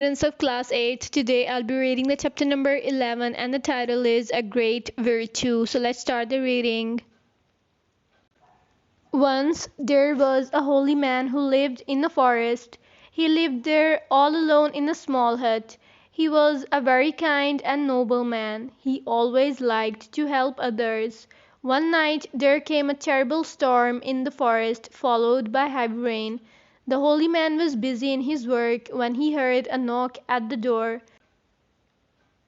Students of class 8, today I'll be reading the chapter number 11 and the title is A Great Virtue. So let's start the reading. Once there was a holy man who lived in a forest. He lived there all alone in a small hut. He was a very kind and noble man. He always liked to help others. One night there came a terrible storm in the forest, followed by heavy rain. The holy man was busy in his work when he heard a knock at the door.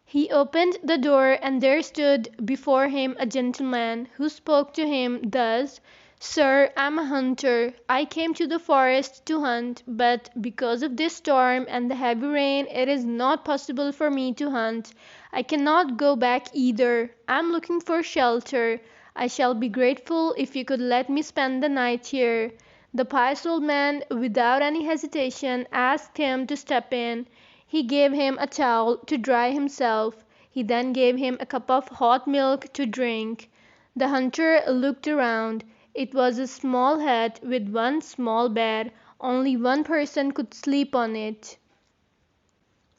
He opened the door and there stood before him a gentleman, who spoke to him thus: "Sir, I am a hunter. I came to the forest to hunt, but because of this storm and the heavy rain it is not possible for me to hunt. I cannot go back either. I am looking for shelter. I shall be grateful if you could let me spend the night here." The pious old man, without any hesitation, asked him to step in. He gave him a towel to dry himself. He then gave him a cup of hot milk to drink. The hunter looked around. It was a small hut with one small bed. Only one person could sleep on it.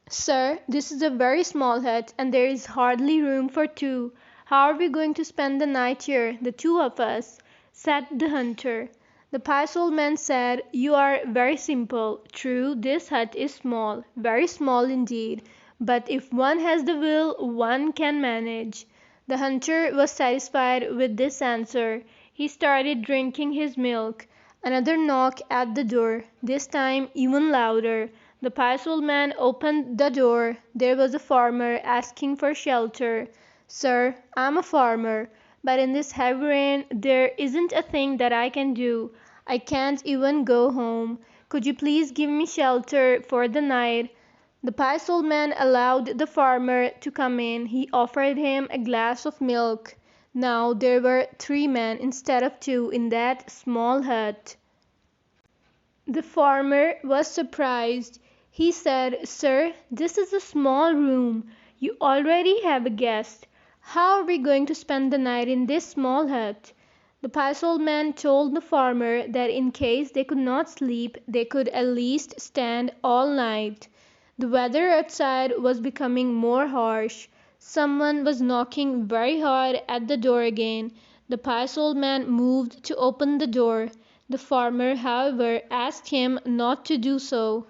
"Sir, this is a very small hut, and there is hardly room for two. How are we going to spend the night here, the two of us?" said the hunter. The pious old man said, "You are very simple. True, this hut is small, very small indeed, but if one has the will, one can manage." The hunter was satisfied with this answer. He started drinking his milk. Another knock at the door, this time even louder. The pious old man opened the door. There was a farmer asking for shelter. "Sir, I am a farmer. But in this heavy rain there isn't a thing that I can do. I can't even go home. Could you please give me shelter for the night?" The pious old man allowed the farmer to come in. He offered him a glass of milk. Now there were 3 men instead of 2 in that small hut. The farmer was surprised. He said, "Sir, this is a small room. You already have a guest. How are we going to spend the night in this small hut?" The pious old man told the farmer that in case they could not sleep, they could at least stand all night. The weather outside was becoming more harsh. Someone was knocking very hard at the door again. The pious old man moved to open the door. The farmer, however, asked him not to do so.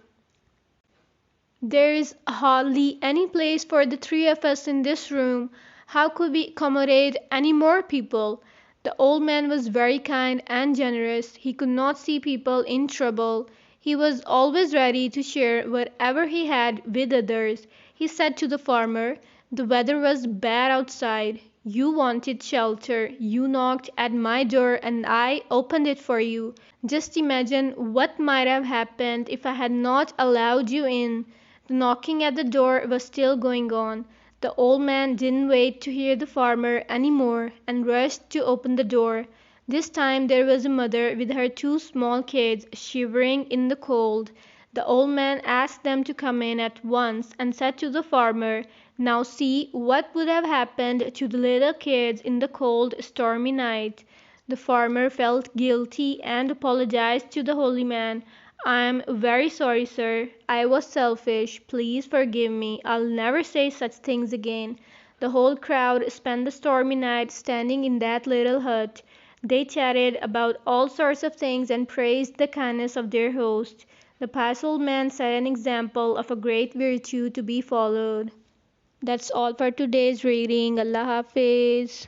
"There is hardly any place for the 3 of us in this room. How could we accommodate any more people?" The old man was very kind and generous. He could not see people in trouble. He was always ready to share whatever he had with others. He said to the farmer, "The weather was bad outside. You wanted shelter. You knocked at my door and I opened it for you. Just imagine what might have happened if I had not allowed you in." The knocking at the door was still going on. The old man didn't wait to hear the farmer any more and rushed to open the door. This time there was a mother with her 2 small kids shivering in the cold. The old man asked them to come in at once and said to the farmer, "Now see what would have happened to the little kids in the cold, stormy night." The farmer felt guilty and apologized to the holy man. "I am very sorry, sir. I was selfish. Please forgive me. I'll never say such things again." The whole crowd spent the stormy night standing in that little hut. They chatted about all sorts of things and praised the kindness of their host. The pious old man set an example of a great virtue to be followed. That's all for today's reading. Allah Hafiz.